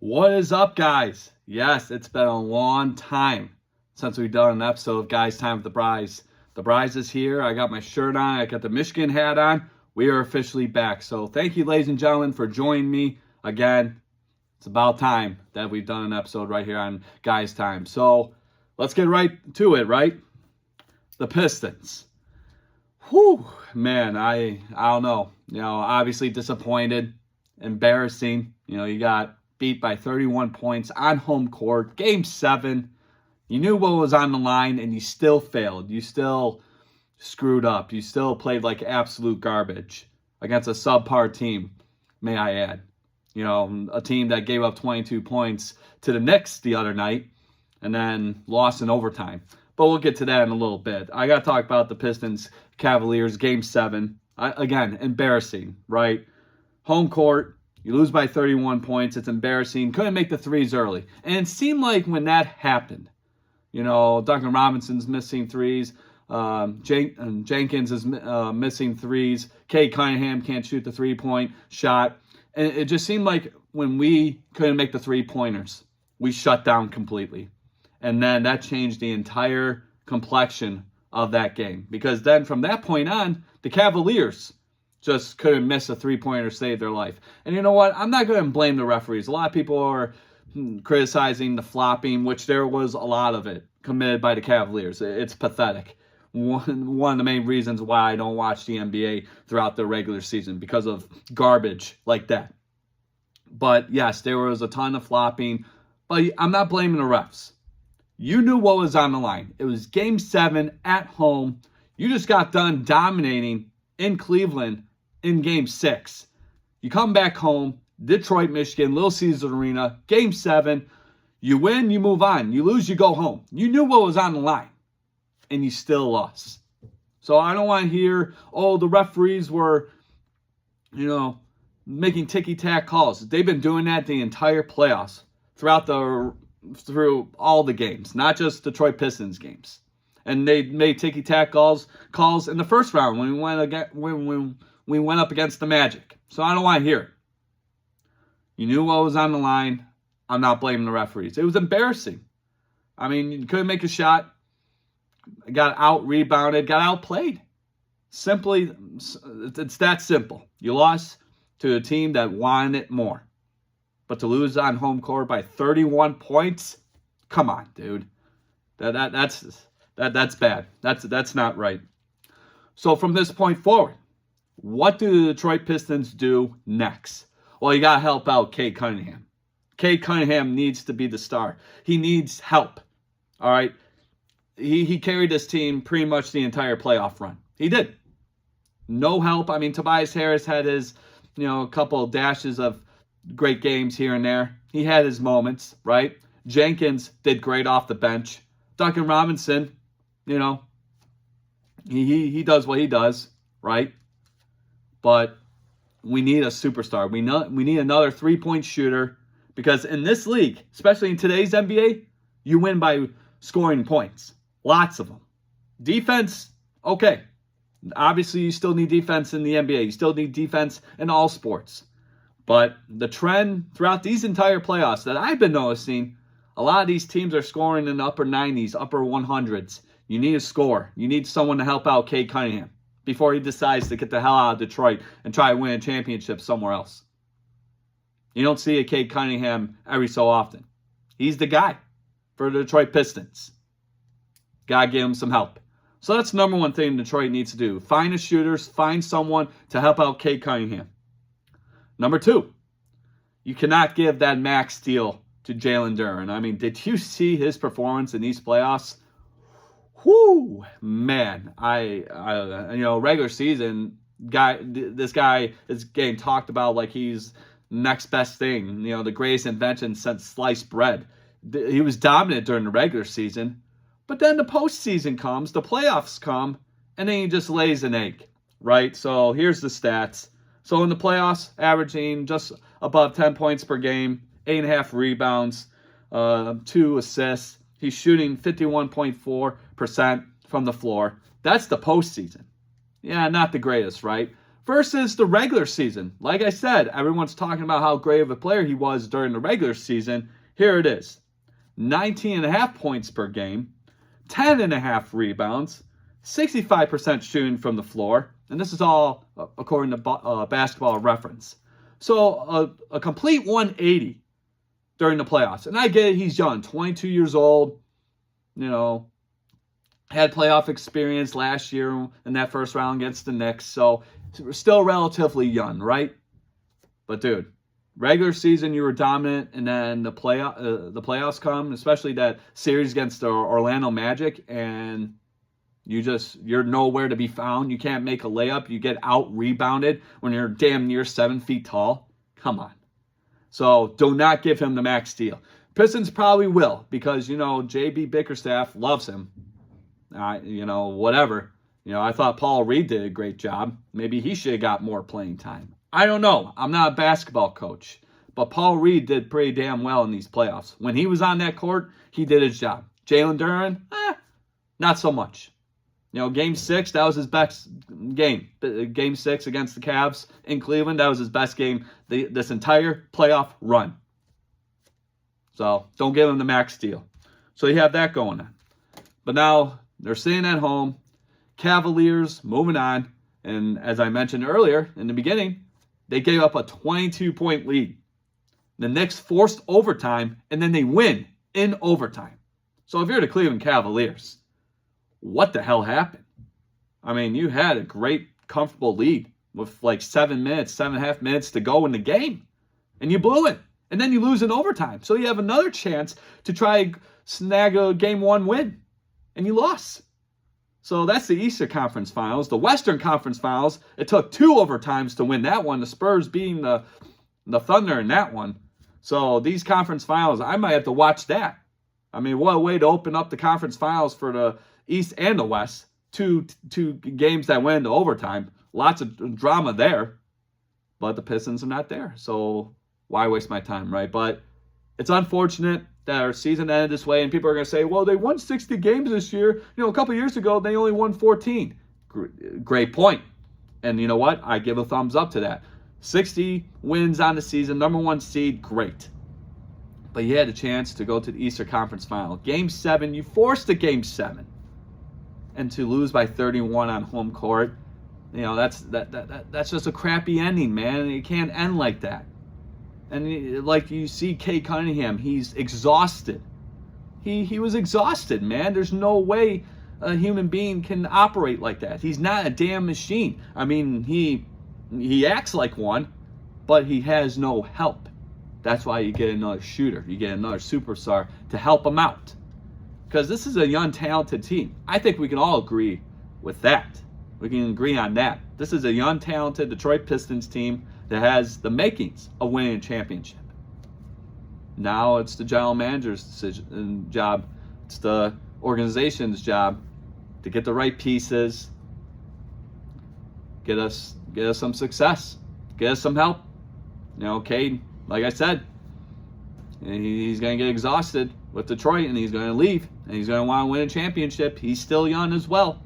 What is up, guys? Yes, it's been a long time since we've done an episode of Guys Time with the Brys. The Brys is here. I got my shirt on. I got the Michigan hat on. We are officially back. So thank you, ladies and gentlemen, for joining me again. It's about time that we've done an episode right here on Guys Time. So let's get right to it, right? The Pistons. Whew, man, I don't know. Obviously disappointed, embarrassing. You got beat by 31 points on home court, Game 7. You knew what was on the line, and you still failed. You still screwed up. You still played like absolute garbage against a subpar team, may I add. A team that gave up 22 points to the Knicks the other night and then lost in overtime. But we'll get to that in a little bit. I got to talk about the Pistons-Cavaliers, Game 7. Again, embarrassing, right? Home court. You lose by 31 points. It's embarrassing. Couldn't make the threes early. And it seemed like when that happened, Duncan Robinson's missing threes. Jenkins is missing threes. Cade Cunningham can't shoot the three-point shot. And it just seemed like when we couldn't make the three-pointers, we shut down completely. And then that changed the entire complexion of that game. Because then from that point on, the Cavaliers just couldn't miss a three-pointer to save their life. And you know what? I'm not going to blame the referees. A lot of people are criticizing the flopping, which there was a lot of it committed by the Cavaliers. It's pathetic. One of the main reasons why I don't watch the NBA throughout the regular season, because of garbage like that. But yes, there was a ton of flopping, but I'm not blaming the refs. You knew what was on the line. It was Game 7 at home. You just got done dominating in Cleveland in Game 6. You come back home, Detroit, Michigan, Little Caesars Arena, Game 7. You win, you move on. You lose, you go home. You knew what was on the line, and you still lost. So I don't want to hear, the referees were, making ticky-tack calls. They've been doing that the entire playoffs through all the games, not just Detroit Pistons games. And they made ticky-tack calls in the first round when we went up against the Magic. So I don't want to hear it. You knew what was on the line. I'm not blaming the referees. It was embarrassing. I mean, you couldn't make a shot. Got out-rebounded, got outplayed. Simply, it's that simple. You lost to a team that wanted it more. But to lose on home court by 31 points? Come on, dude. That's bad. That's not right. So from this point forward, what do the Detroit Pistons do next? Well, you got to help out Cade Cunningham. Cade Cunningham needs to be the star. He needs help. All right? He carried this team pretty much the entire playoff run. He did. No help. I mean, Tobias Harris had his, a couple of dashes of great games here and there. He had his moments, right? Jenkins did great off the bench. Duncan Robinson, he does what he does, right? But we need a superstar. We need another three-point shooter, because in this league, especially in today's NBA, you win by scoring points. Lots of them. Defense, okay. Obviously, you still need defense in the NBA. You still need defense in all sports. But the trend throughout these entire playoffs that I've been noticing, a lot of these teams are scoring in the upper 90s, upper 100s. You need a score. You need someone to help out Cade Cunningham before he decides to get the hell out of Detroit and try to win a championship somewhere else. You don't see a Cade Cunningham every so often. He's the guy for the Detroit Pistons. Got to give him some help. So that's the number one thing Detroit needs to do. Find the shooters. Find someone to help out Cade Cunningham. Number 2, you cannot give that max deal to Jalen Duren. I mean, did you see his performance in these playoffs? Whoo, man! Regular season this guy is getting talked about like he's next best thing. The greatest invention since sliced bread. He was dominant during the regular season, but then the postseason comes, the playoffs come, and then he just lays an egg, right? So here's the stats. So in the playoffs, averaging just above 10 points per game, 8.5 rebounds, 2 assists. He's shooting 51.4% from the floor. That's the postseason. Yeah, not the greatest, right? versus the regular season. Like I said, everyone's talking about how great of a player he was during the regular season. Here it is. 19.5 points per game, 10.5 rebounds, 65% shooting from the floor. And this is all according to Basketball Reference. So a complete 180 during the playoffs. And I get it, he's young, 22 years old, had playoff experience last year in that first round against the Knicks. So still relatively young, right? But dude, regular season you were dominant, and then the playoffs come, especially that series against the Orlando Magic, and you're nowhere to be found. You can't make a layup. You get out rebounded when you're damn near 7 feet tall. Come on. So do not give him the max deal. Pistons probably will, because JB Bickerstaff loves him. Whatever. I thought Paul Reed did a great job. Maybe he should have got more playing time. I don't know. I'm not a basketball coach. But Paul Reed did pretty damn well in these playoffs. When he was on that court, he did his job. Jalen Duren, not so much. Game 6, that was his best game. Game 6 against the Cavs in Cleveland, that was his best game this entire playoff run. So don't give him the max deal. So you have that going on. But now they're sitting at home. Cavaliers moving on. And as I mentioned earlier in the beginning, they gave up a 22-point lead. The Knicks forced overtime, and then they win in overtime. So if you're the Cleveland Cavaliers, what the hell happened? I mean, you had a great, comfortable lead with like 7.5 minutes to go in the game, and you blew it. And then you lose in overtime. So you have another chance to try snag a Game 1 win, and you lost. So that's the Eastern Conference Finals. The Western Conference Finals, it took 2 overtimes to win that one. The Spurs beating the Thunder in that one. So these conference finals, I might have to watch that. I mean, what a way to open up the conference finals for the East and the West. Two games that went into overtime. Lots of drama there. But the Pistons are not there. So why waste my time, right? But it's unfortunate that our season ended this way. And people are going to say, well, they won 60 games this year. A couple years ago, they only won 14. Great point. And you know what? I give a thumbs up to that. 60 wins on the season, number 1 seed, great. But you had a chance to go to the Eastern Conference Final. Game 7, you forced a Game 7. And to lose by 31 on home court, that's just a crappy ending, man. It can't end like that. And like you see Kate Cunningham, he's exhausted. He was exhausted, man. There's no way a human being can operate like that. He's not a damn machine. I mean, he acts like one, but he has no help. That's why you get another shooter. You get another superstar to help him out. Because this is a young, talented team. I think we can all agree with that. We can agree on that. This is a young, talented Detroit Pistons team that has the makings of winning a championship. Now it's the general manager's job. It's the organization's job to get the right pieces, get us some success, get us some help. Cade, like I said, he's going to get exhausted with Detroit, and he's going to leave, and he's going to want to win a championship. He's still young as well.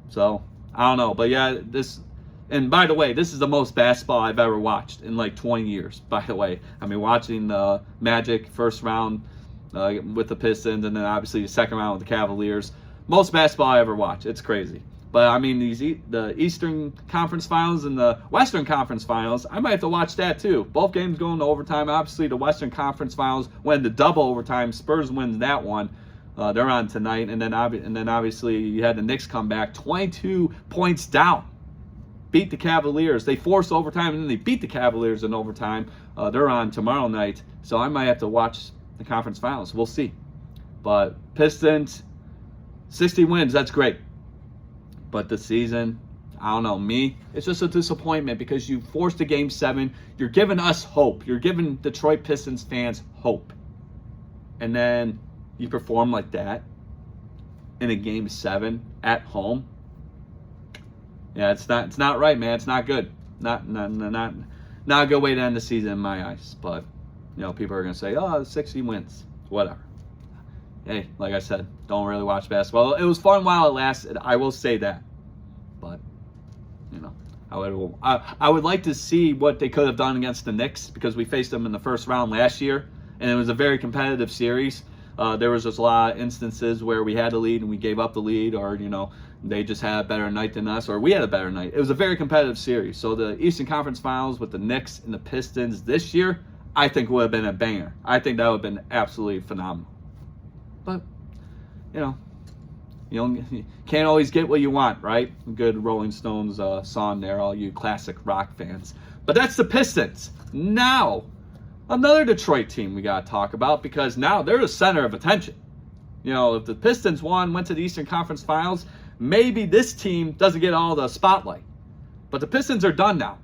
So, I don't know. But yeah, and by the way, this is the most basketball I've ever watched in like 20 years, by the way. I mean, watching the Magic first round with the Pistons, and then obviously the second round with the Cavaliers. Most basketball I ever watched. It's crazy. But, I mean, the Eastern Conference Finals and the Western Conference Finals, I might have to watch that too. Both games going to overtime. Obviously, the Western Conference Finals went to double overtime. Spurs wins that one. They're on tonight. And then obviously, you had the Knicks come back 22 points down. Beat the Cavaliers. They forced overtime, and then they beat the Cavaliers in overtime. They're on tomorrow night. So I might have to watch the Conference Finals. We'll see. But Pistons, 60 wins. That's great. But the season, I don't know, me, it's just a disappointment because you forced a Game 7. You're giving us hope. You're giving Detroit Pistons fans hope. And then you perform like that in a Game 7 at home. Yeah, it's not right, man. It's not good. Not a good way to end the season in my eyes. But, people are going to say, 60 wins. Whatever. Hey, like I said, don't really watch basketball. It was fun while it lasted. I will say that. But, I would like to see what they could have done against the Knicks, because we faced them in the first round last year, and it was a very competitive series. There was just a lot of instances where we had the lead and we gave up the lead, or, they just had a better night than us, or we had a better night. It was a very competitive series. So the Eastern Conference Finals with the Knicks and the Pistons this year, I think would have been a banger. I think that would have been absolutely phenomenal. But, you can't always get what you want, right? Good Rolling Stones song there, all you classic rock fans. But that's the Pistons. Now, another Detroit team we got to talk about, because now they're the center of attention. If the Pistons went to the Eastern Conference Finals, maybe this team doesn't get all the spotlight. But the Pistons are done now.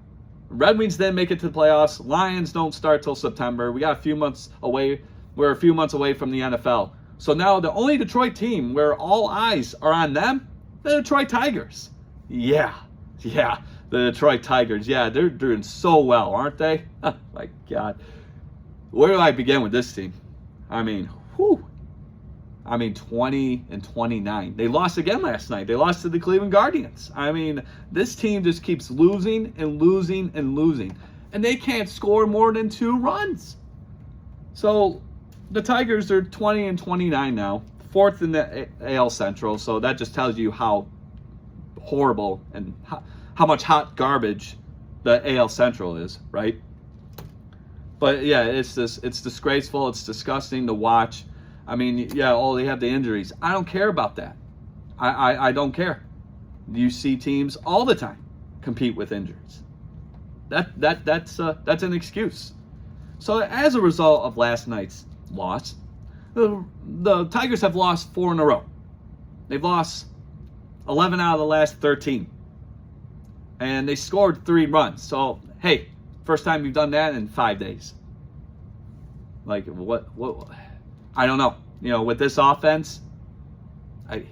Red Wings didn't make it to the playoffs. Lions don't start till September. We got a few months away. We're a few months away from the NFL. So now the only Detroit team where all eyes are on them, the Detroit Tigers. Yeah, the Detroit Tigers. Yeah, they're doing so well, aren't they? Oh, my God. Where do I begin with this team? 20-29. They lost again last night. They lost to the Cleveland Guardians. This team just keeps losing and losing and losing. And they can't score more than 2 runs. So the Tigers are 20-29 now, 4th in the AL Central. So that just tells you how horrible and how much hot garbage the AL Central is, right? But yeah, it's disgraceful. It's disgusting to watch. They have the injuries. I don't care about that. I don't care. You see teams all the time compete with injuries. That's an excuse. So as a result of last night's loss, the Tigers have lost 4 in a row. They've lost 11 out of the last 13. And they scored 3 runs. So, hey, first time you've done that in 5 days. Like, what I don't know. With this offense, I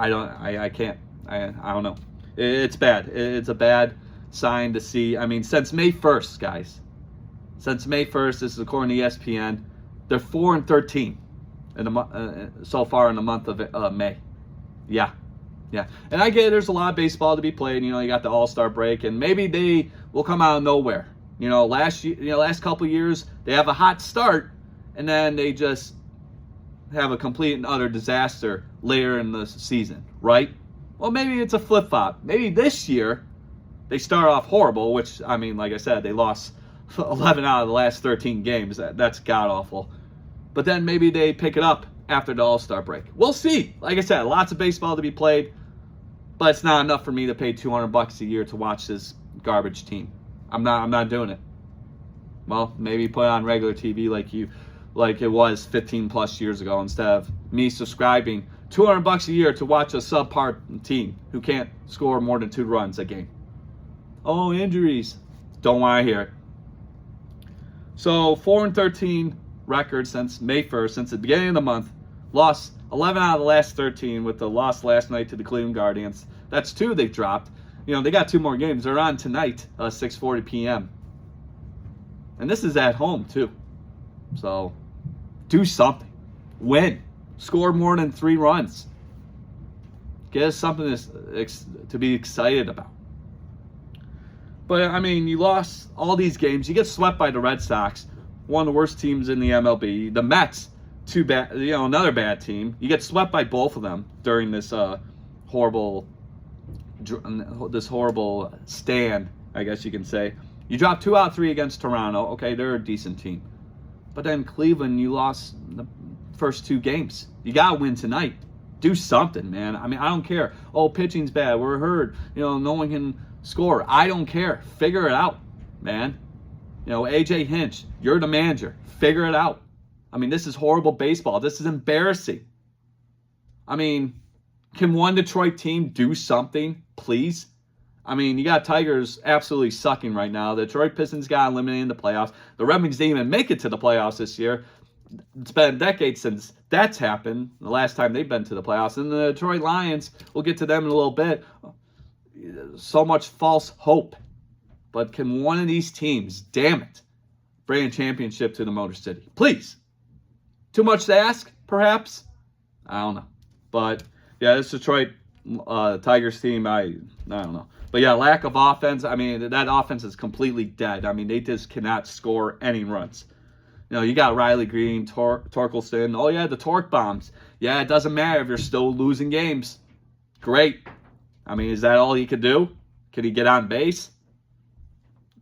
don't know. It's bad. It's a bad sign to see. Since May 1st, guys. Since May 1st, this is according to ESPN, they're 4-13 so far in the month of May. Yeah. And I get it, there's a lot of baseball to be played. You got the All-Star break, and maybe they will come out of nowhere. Last couple years, they have a hot start, and then they just have a complete and utter disaster later in the season, right? Well, maybe it's a flip-flop. Maybe this year they start off horrible, which, like I said, they lost 11 out of the last 13 games. That's god-awful. But then maybe they pick it up after the All-Star break. We'll see. Like I said, lots of baseball to be played, but it's not enough for me to pay $200 a year to watch this garbage team. I'm not doing it. Well, maybe put it on regular TV like it was 15 plus years ago, instead of me subscribing $200 a year to watch a subpar team who can't score more than 2 runs a game. Oh, injuries. Don't want to hear it. So 4-13 record since May 1st, since the beginning of the month. Lost 11 out of the last 13 with the loss last night to the Cleveland Guardians. That's 2 they've dropped. They got 2 more games. They're on tonight, 6:40 p.m. And this is at home, too. So do something. Win. Score more than 3 runs. Get us something to be excited about. But, you lost all these games. You get swept by the Red Sox, one of the worst teams in the MLB. The Mets, too bad. Another bad team. You get swept by both of them during this horrible stand, I guess you can say. You dropped 2 out of 3 against Toronto. Okay, they're a decent team. But then Cleveland, you lost the first 2 games. You got to win tonight. Do something, man. I don't care. Oh, pitching's bad. We're hurt. No one can score. I don't care. Figure it out, man. AJ Hinch, you're the manager. Figure it out. This is horrible baseball. This is embarrassing. Can one Detroit team do something, please? You got Tigers absolutely sucking right now. The Detroit Pistons got eliminated in the playoffs. The Red Wings didn't even make it to the playoffs this year. It's been a decade since that's happened, the last time they've been to the playoffs. And the Detroit Lions, we'll get to them in a little bit. So much false hope. But can one of these teams, damn it, bring a championship to the Motor City? Please. Too much to ask, perhaps? I don't know. But, yeah, this Detroit Tigers team, I don't know. But yeah, lack of offense. I mean, that offense is completely dead. I mean, they just cannot score any runs. You know, you got Riley Green, Torkelson. Oh, yeah, the torque bombs. Yeah, it doesn't matter if you're still losing games. Great. I mean, is that all he could do? Could he get on base?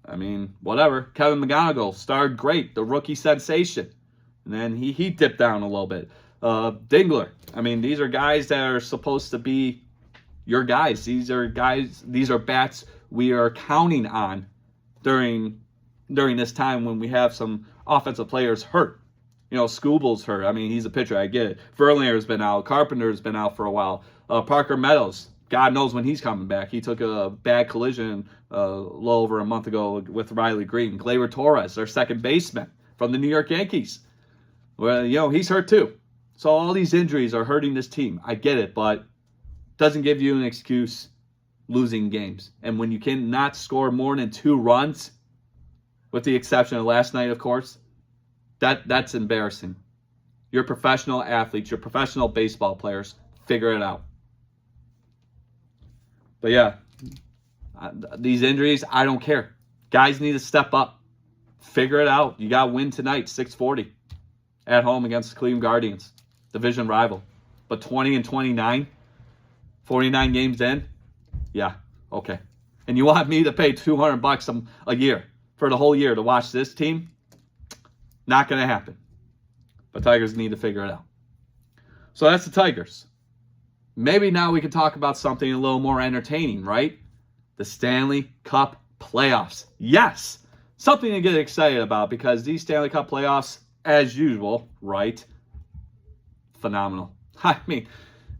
I mean, whatever. Kevin McGonigal started great, the rookie sensation. And then he dipped down a little bit. Dingler. I mean, these are guys that are supposed to be your guys. These are bats we are counting on during this time when we have some offensive players hurt. You know, Skubal's hurt. I mean, he's a pitcher. I get it. Verlander's been out. Carpenter's been out for a while. Parker Meadows, God knows when he's coming back. He took a bad collision a little over a month ago with Riley Green. Gleyber Torres, their second baseman from the New York Yankees. Well, you know, he's hurt too. So all these injuries are hurting this team. I get it, but doesn't give you an excuse losing games. And when you cannot score more than 2 runs, with the exception of last night, of course, that's embarrassing. You're professional athletes. You're professional baseball players. Figure it out. But yeah, these injuries, I don't care. Guys need to step up. Figure it out. You got to win tonight, 6:40, at home against the Cleveland Guardians, division rival. But 20-29, 49 games in, yeah, okay. And you want me to pay $200 a year for the whole year to watch this team? Not going to happen. But Tigers need to figure it out. So that's the Tigers. Maybe now we can talk about something a little more entertaining, right? The Stanley Cup playoffs. Yes, something to get excited about because these Stanley Cup playoffs, as usual, right? Phenomenal. I mean,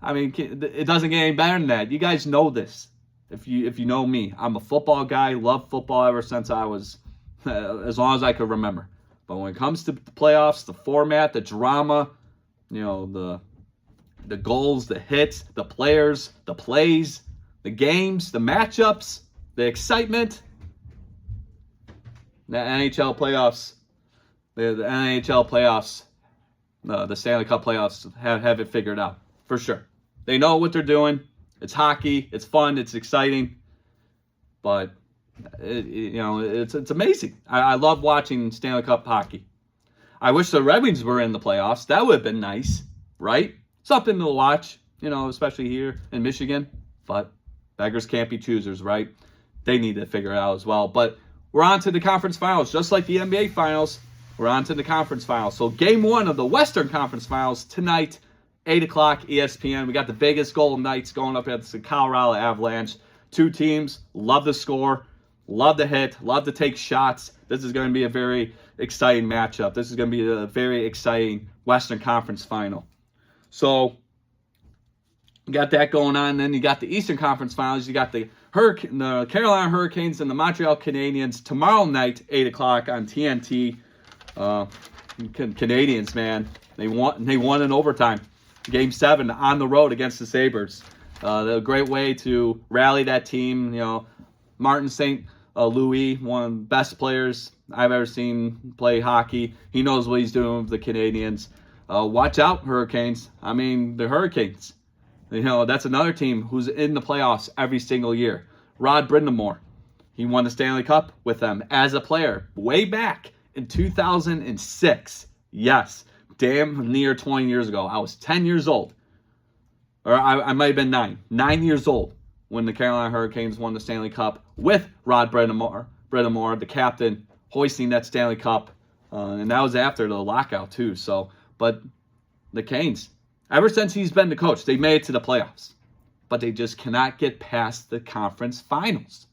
it doesn't get any better than that. You guys know this. If you know me, I'm a football guy. Loved football ever since I was, as long as I could remember. But when it comes to the playoffs, the format, the drama, you know, the goals, the hits, the players, the plays, the games, the matchups, the excitement, the NHL playoffs, the NHL playoffs, the Stanley Cup playoffs have it figured out for sure. They know what they're doing. It's hockey. It's fun. It's exciting. But it's amazing. I love watching Stanley Cup hockey. I wish the Red Wings were in the playoffs. That would have been nice, right? Something to watch, especially here in Michigan. But beggars can't be choosers, right? They need to figure it out as well. But we're on to the conference finals. Just like the NBA finals, we're on to the conference finals. So game 1 of the Western Conference Finals tonight, 8 o'clock ESPN. We got the Vegas Golden Knights going up against the Colorado Avalanche. 2 teams, love to score, love to hit, love to take shots. This is going to be a very exciting matchup. This is going to be a very exciting Western Conference Final. So you got that going on. Then you got the Eastern Conference Finals. You got the Carolina Hurricanes and the Montreal Canadiens tomorrow night, 8 o'clock on TNT. Canadiens, man, they won in overtime. Game 7 on the road against the Sabres. A great way to rally that team. Martin St. Louis, one of the best players I've ever seen play hockey. He knows what he's doing with the Canadiens. Watch out, Hurricanes. I mean, the Hurricanes. That's another team who's in the playoffs every single year. Rod Brind'Amour, he won the Stanley Cup with them as a player way back in 2006. Yes, damn near 20 years ago. I was 10 years old. Or I might have been 9. 9 years old when the Carolina Hurricanes won the Stanley Cup with Rod Brind'Amour, the captain, hoisting that Stanley Cup. And that was after the lockout, too. But the Canes, ever since he's been the coach, they made it to the playoffs. But they just cannot get past the conference finals.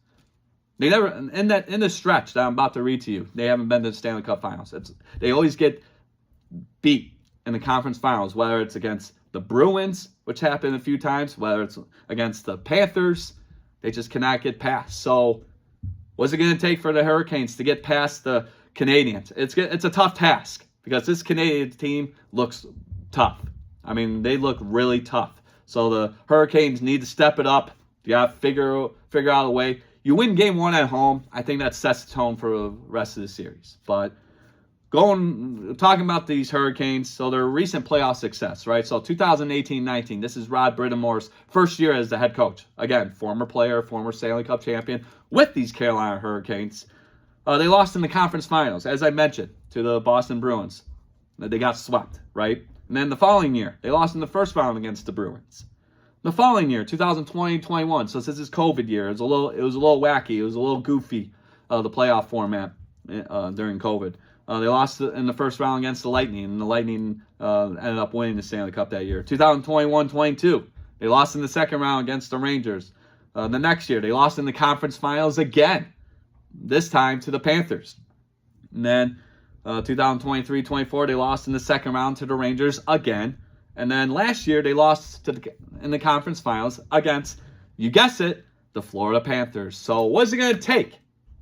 They never, in the stretch that I'm about to read to you, they haven't been to the Stanley Cup finals. They always get beat in the conference finals, whether it's against the Bruins, which happened a few times, whether it's against the Panthers. They just cannot get past. So what's it going to take for the Hurricanes to get past the Canadiens? It's a tough task because this Canadian team looks tough. I mean, they look really tough. So the Hurricanes need to step it up. You got to figure out a way. You win game 1 at home. I think that sets the tone for the rest of the series. But talking about these Hurricanes, so their recent playoff success, right? So 2018-19, this is Rod Brittamore's first year as the head coach. Again, former player, former Stanley Cup champion with these Carolina Hurricanes. They lost in the conference finals, as I mentioned, to the Boston Bruins. They got swept, right? And then the following year, they lost in the first round against the Bruins. The following year, 2020-21, so this is COVID year. It was a little wacky. It was a little goofy, the playoff format during COVID. They lost in the first round against the Lightning, and the Lightning ended up winning the Stanley Cup that year. 2021-22, they lost in the second round against the Rangers. The next year, they lost in the conference finals again, this time to the Panthers. And then 2023-24, they lost in the second round to the Rangers again. And then last year, they lost in the conference finals against, you guess it, the Florida Panthers. So what's it going to take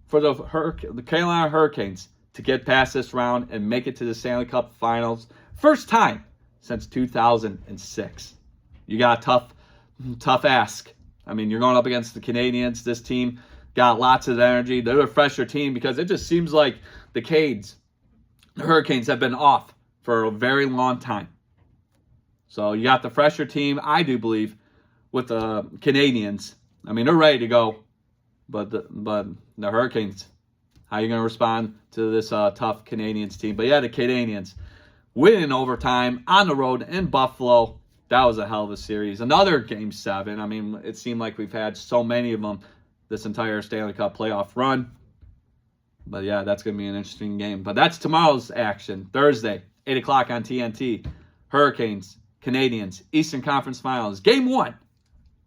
for the Carolina Hurricanes to get past this round and make it to the Stanley Cup Finals? First time since 2006. You got a tough ask. I mean, you're going up against the Canadiens. This team got lots of energy. They're a fresher team because it just seems like the Hurricanes have been off for a very long time. So you got the fresher team, I do believe, with the Canadiens. I mean, they're ready to go, but the Hurricanes, how are you going to respond to this tough Canadiens team? But yeah, the Canadiens win in overtime on the road in Buffalo. That was a hell of a series. Another Game 7. I mean, it seemed like we've had so many of them this entire Stanley Cup playoff run. But yeah, that's going to be an interesting game. But that's tomorrow's action. Thursday, 8 o'clock on TNT. Hurricanes, Canadiens, Eastern Conference Finals. Game 1.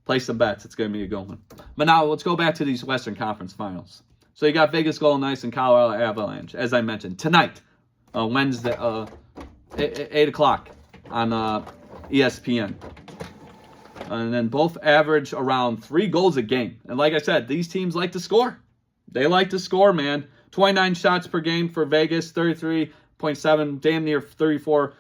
Place some bets. It's going to be a good one. But now let's go back to these Western Conference Finals. So you got Vegas Golden Knights and Colorado Avalanche, as I mentioned. Tonight, Wednesday, 8 o'clock on ESPN. And then both average around 3 goals a game. And like I said, these teams like to score. They like to score, man. 29 shots per game for Vegas, 33.7, damn near 34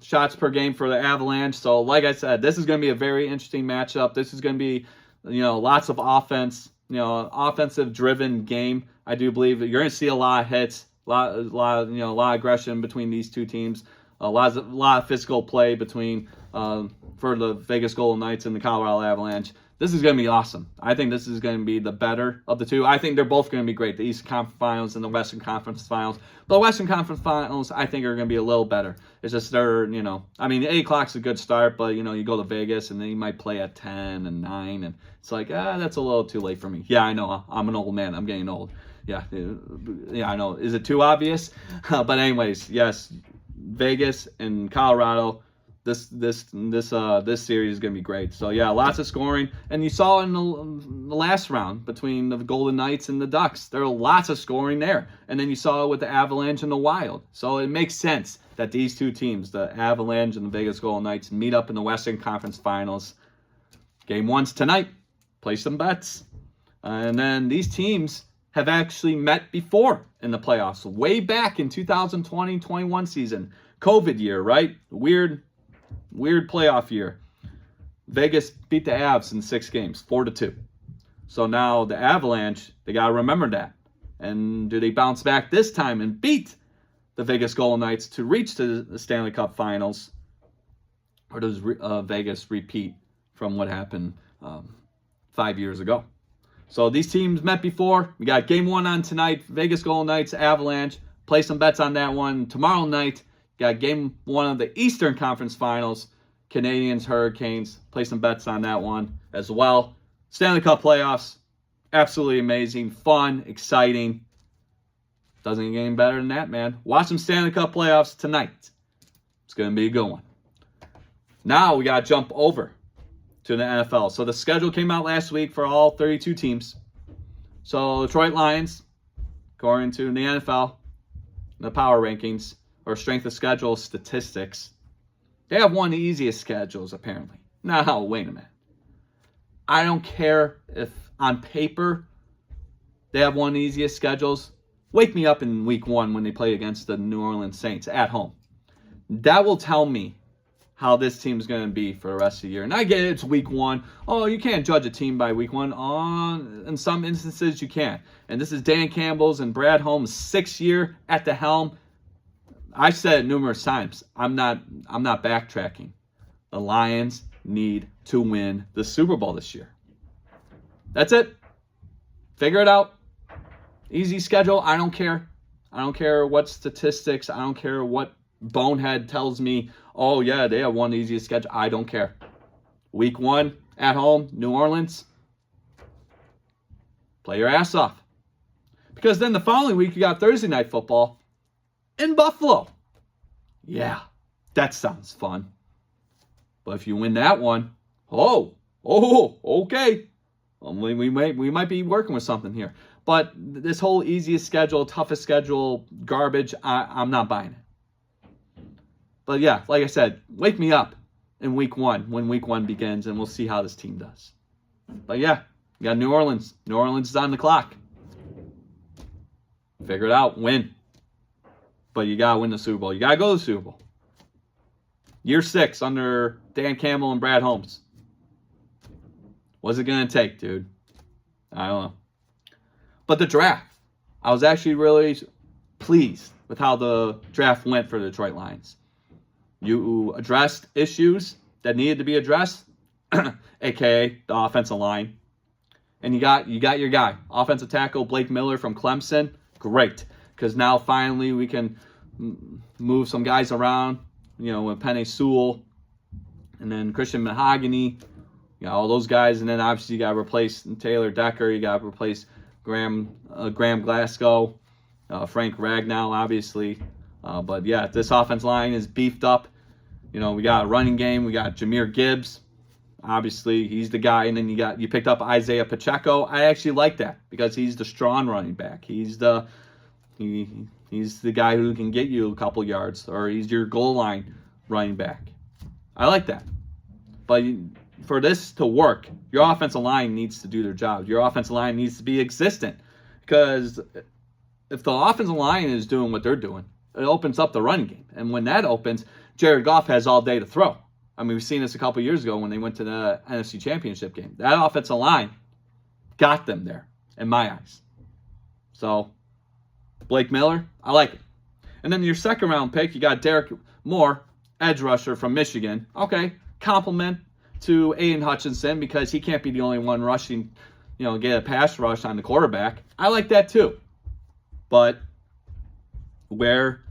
shots per game for the Avalanche. So like I said, this is going to be a very interesting matchup. This is going to be, lots of offense, offensive-driven game. I do believe that you're going to see a lot of hits, a lot of aggression between these two teams. A lot of physical play between for the Vegas Golden Knights and the Colorado Avalanche. This is going to be awesome. I think this is going to be the better of the two. I think they're both going to be great, the Eastern Conference Finals and the Western Conference Finals. But the Western Conference Finals, I think, are going to be a little better. It's just they're, 8 o'clock's a good start, but, you go to Vegas and then you might play at 10 and 9. And it's like, that's a little too late for me. Yeah, I know. I'm an old man. I'm getting old. Yeah, I know. Is it too obvious? But anyways, yes, Vegas and Colorado. This series is going to be great. So, yeah, lots of scoring. And you saw in the last round between the Golden Knights and the Ducks, there were lots of scoring there. And then you saw it with the Avalanche and the Wild. So it makes sense that these two teams, the Avalanche and the Vegas Golden Knights, meet up in the Western Conference Finals. Game 1's tonight. Play some bets. And then these teams have actually met before in the playoffs. Way back in 2020-21 season. COVID year, right? Weird playoff year. Vegas beat the Avs in 6 games, 4-2. So now the Avalanche, they got to remember that. And do they bounce back this time and beat the Vegas Golden Knights to reach the Stanley Cup Finals? Or does Vegas repeat from what happened 5 years ago? So these teams met before. We got game 1 on tonight. Vegas Golden Knights, Avalanche. Play some bets on that one. Tomorrow night, got game 1 of the Eastern Conference Finals. Canadiens, Hurricanes. Play some bets on that one as well. Stanley Cup playoffs. Absolutely amazing. Fun. Exciting. Doesn't get any better than that, man. Watch some Stanley Cup playoffs tonight. It's going to be a good one. Now we got to jump over to the NFL. So the schedule came out last week for all 32 teams. So Detroit Lions, according to the NFL, the power rankings, or strength of schedule statistics, they have one of the easiest schedules, apparently. Now, wait a minute. I don't care if on paper they have one of the easiest schedules. Wake me up in week 1 when they play against the New Orleans Saints at home. That will tell me how this team's going to be for the rest of the year. And I get it, it's week 1. Oh, you can't judge a team by week 1. In some instances, you can. And this is Dan Campbell's and Brad Holmes' 6th year at the helm. I said it numerous times. I'm not backtracking. The Lions need to win the Super Bowl this year. That's it. Figure it out. Easy schedule. I don't care. I don't care what statistics. I don't care what bonehead tells me, oh, yeah, they have one of the easiest schedule. I don't care. Week 1 at home, New Orleans. Play your ass off. Because then the following week, you got Thursday Night Football in Buffalo. Yeah, that sounds fun. But if you win that one, okay. We might be working with something here. But this whole easiest schedule, toughest schedule, garbage, I'm not buying it. But yeah, like I said, wake me up in week 1 when week 1 begins, and we'll see how this team does. But yeah, you got New Orleans. New Orleans is on the clock. Figure it out, win. But you got to win the Super Bowl. You got to go to the Super Bowl. Year 6 under Dan Campbell and Brad Holmes. What's it going to take, dude? I don't know. But the draft. I was actually really pleased with how the draft went for the Detroit Lions. You addressed issues that needed to be addressed, a.k.a. the offensive line. And you got your guy. Offensive tackle Blake Miller from Clemson. Great. Because now finally we can move some guys around. You know, with Penei Sewell and then Christian Mahogany. You got all those guys. And then obviously you got to replace Taylor Decker. You got to replace Graham Glasgow. Frank Ragnow, obviously. But yeah, this offense line is beefed up. You know, we got a running game. We got Jahmyr Gibbs. Obviously, he's the guy. And then you picked up Isaiah Pacheco. I actually like that because he's the strong running back. He's the guy who can get you a couple yards, or he's your goal line running back. I like that. But for this to work, your offensive line needs to do their job. Your offensive line needs to be existent. Because if the offensive line is doing what they're doing, it opens up the running game. And when that opens, Jared Goff has all day to throw. I mean, we've seen this a couple years ago when they went to the NFC Championship game. That offensive line got them there, in my eyes. So, Blake Miller, I like it. And then your second round pick, you got Derek Moore, edge rusher from Michigan. Okay, compliment to Aiden Hutchinson because he can't be the only one rushing, get a pass rush on the quarterback. I like that too. But how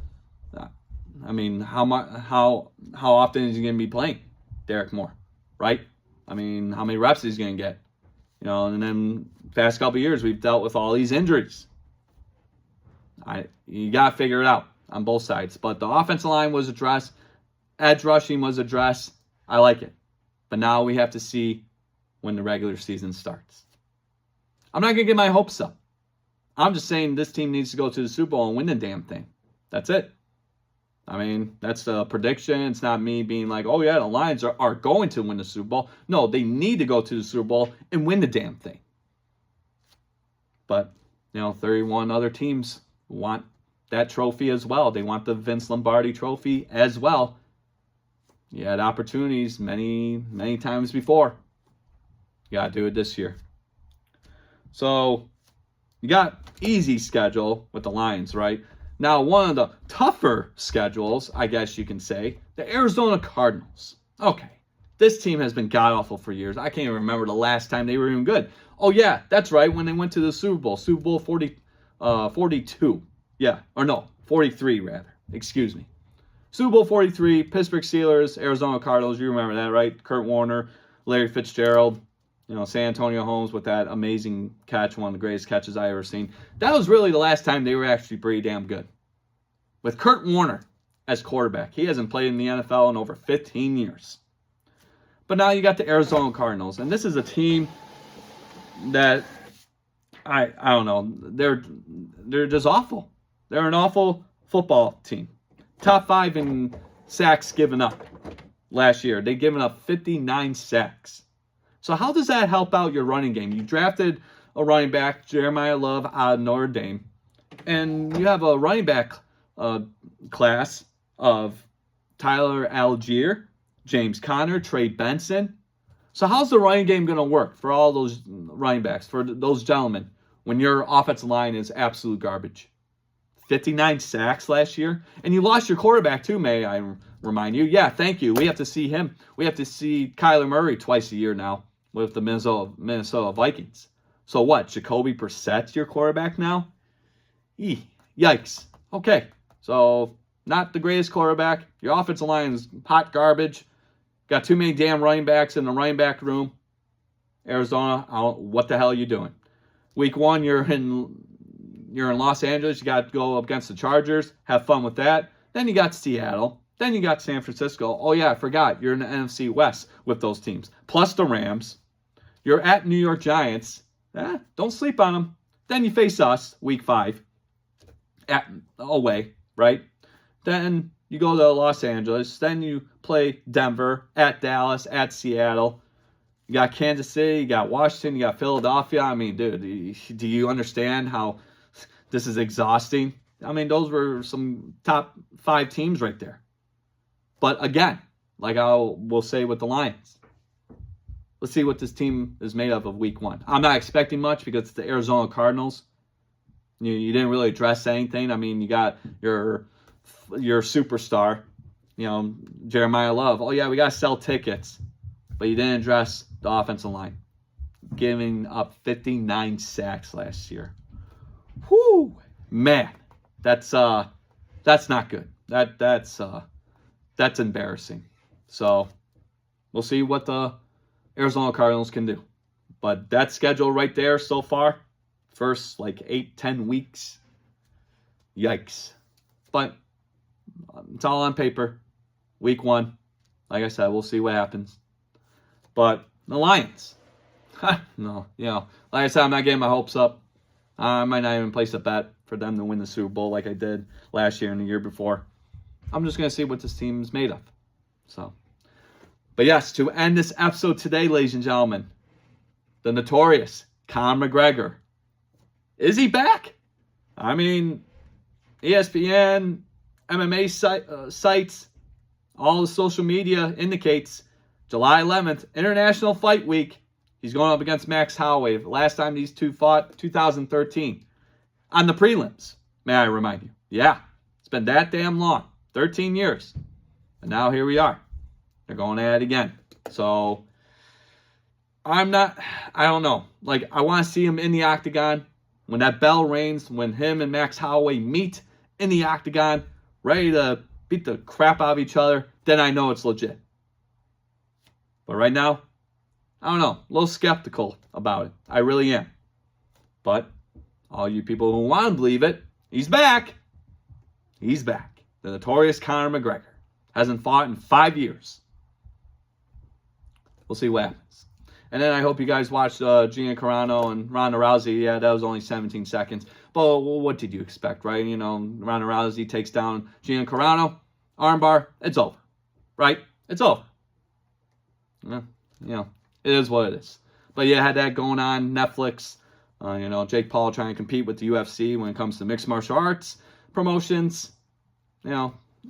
often is he going to be playing Derek Moore, right? I mean, how many reps is he going to get? And then past couple of years, we've dealt with all these injuries. You got to figure it out on both sides. But the offensive line was addressed. Edge rushing was addressed. I like it. But now we have to see when the regular season starts. I'm not going to get my hopes up. I'm just saying this team needs to go to the Super Bowl and win the damn thing. That's it. I mean, that's the prediction. It's not me being like, oh, yeah, the Lions are going to win the Super Bowl. No, they need to go to the Super Bowl and win the damn thing. But, 31 other teams want that trophy as well. They want the Vince Lombardi trophy as well. You had opportunities many, many times before. You got to do it this year. So, you got easy schedule with the Lions, right? Now, one of the tougher schedules, I guess you can say, the Arizona Cardinals. Okay, this team has been god-awful for years. I can't even remember the last time they were even good. Oh, yeah, that's right, when they went to the Super Bowl 42. Yeah, or no, 43 rather. Excuse me. Super Bowl 43, Pittsburgh Steelers, Arizona Cardinals. You remember that, right? Kurt Warner, Larry Fitzgerald, San Antonio Holmes with that amazing catch, one of the greatest catches I ever seen. That was really the last time they were actually pretty damn good. With Kurt Warner as quarterback. He hasn't played in the NFL in over 15 years. But now you got the Arizona Cardinals. And this is a team that, I don't know, they're just awful. They're an awful football team. Top 5 in sacks given up last year. They've given up 59 sacks. So how does that help out your running game? You drafted a running back, Jeremiah Love, out of Notre Dame. And you have a running back class of Tyler Algier, James Conner, Trey Benson. So how's the running game going to work for all those running backs, for those gentlemen, when your offensive line is absolute garbage? 59 sacks last year. And you lost your quarterback too, may I remind you. Yeah, thank you. We have to see him. We have to see Kyler Murray twice a year now with the Minnesota Vikings. So what? Jacoby Brissett's your quarterback now? Yikes. Okay, so not the greatest quarterback. Your offensive line is hot garbage. Got too many damn running backs in the running back room. Arizona, what the hell are you doing? Week 1, you're in Los Angeles. You got to go up against the Chargers. Have fun with that. Then you got Seattle. Then you got San Francisco. Oh, yeah, I forgot. You're in the NFC West with those teams. Plus the Rams. You're at New York Giants. Don't sleep on them. Then you face us, week 5. Away, right? Then you go to Los Angeles. Then you play Denver, at Dallas, at Seattle. You got Kansas City, you got Washington, you got Philadelphia. I mean, dude, do you understand how this is exhausting? I mean, those were some top 5 teams right there. But again, like we'll say with the Lions, let's see what this team is made of week 1. I'm not expecting much because it's the Arizona Cardinals. You didn't really address anything. I mean, you got your superstar, Jeremiah Love. Oh, yeah, we got to sell tickets. But you didn't address the offensive line, giving up 59 sacks last year. Whoo, man, that's not good. That's embarrassing. So we'll see what the Arizona Cardinals can do. But that schedule right there so far, first 8-10 weeks, yikes. But it's all on paper. Week 1, like I said, we'll see what happens. But the Lions, no, like I said, I'm not getting my hopes up. I might not even place a bet for them to win the Super Bowl like I did last year and the year before. I'm just going to see what this team is made of. So, but yes, to end this episode today, ladies and gentlemen, the notorious Conor McGregor. Is he back? I mean, ESPN, MMA sites, all the social media indicates July 11th, International Fight Week. He's going up against Max Holloway. Last time these two fought, 2013. On the prelims, may I remind you. Yeah, it's been that damn long. 13 years. And now here we are. They're going at it again. So, I don't know. I want to see him in the octagon. When that bell rings, when him and Max Holloway meet in the octagon, ready to beat the crap out of each other, then I know it's legit. But right now, I don't know. A little skeptical about it. I really am. But all you people who want to believe it, he's back. He's back. The notorious Conor McGregor. Hasn't fought in 5 years. We'll see what happens. And then I hope you guys watched Gina Carano and Ronda Rousey. Yeah, that was only 17 seconds. But what did you expect, right? Ronda Rousey takes down Gina Carano. Armbar. It's over. Right? It's over. Yeah, it is what it is. But yeah, had that going on. Netflix, Jake Paul trying to compete with the UFC when it comes to mixed martial arts promotions.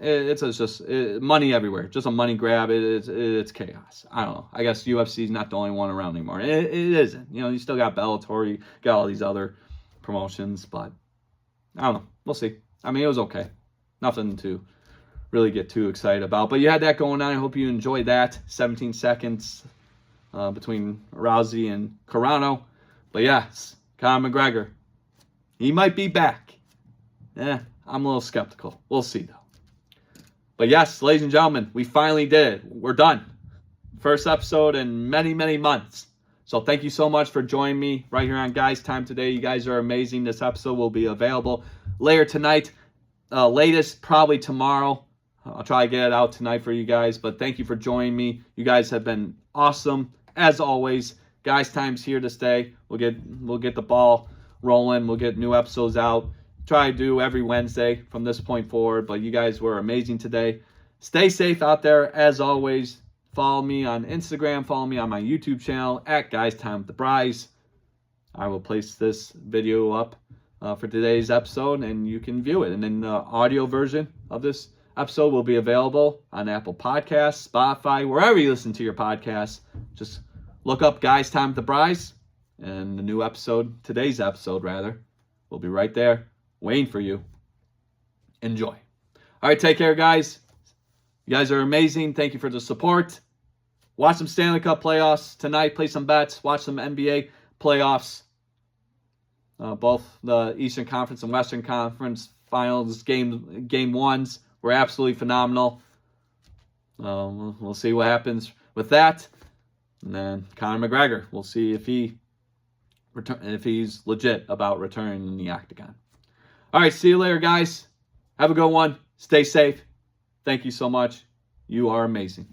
It's just money everywhere. Just a money grab. It's chaos. I don't know. I guess UFC is not the only one around anymore. It isn't. You still got Bellator, you got all these other promotions, but I don't know. We'll see. I mean, it was okay. Nothing to really get too excited about. But you had that going on. I hope you enjoyed that. 17 seconds between Rousey and Carano. But yes, Conor McGregor. He might be back. I'm a little skeptical. We'll see, though. But yes, ladies and gentlemen, we finally did it. We're done. First episode in many, many months. So thank you so much for joining me right here on Guys Time today. You guys are amazing. This episode will be available later tonight. Latest, probably tomorrow. I'll try to get it out tonight for you guys. But thank you for joining me. You guys have been awesome. As always, Guys Time's here to stay. We'll get the ball rolling. We'll get new episodes out. Try to do every Wednesday from this point forward. But you guys were amazing today. Stay safe out there. As always, follow me on Instagram. Follow me on my YouTube channel at Guys Time with the Brys. I will place this video up for today's episode, and you can view it. And then the audio version of this episode will be available on Apple Podcasts, Spotify, wherever you listen to your podcasts. Just look up Guys Time with the Brys, and the new episode, today's episode rather, will be right there waiting for you. enjoy. All right, take care, guys. You guys are amazing. Thank you for the support. Watch some Stanley Cup playoffs tonight. Play some bets. Watch some NBA playoffs. Both the Eastern Conference and Western Conference finals game ones were absolutely phenomenal. We'll see what happens with that. And then Conor McGregor. We'll see if he's legit about returning in the octagon. All right, see you later, guys. Have a good one. Stay safe. Thank you so much. You are amazing.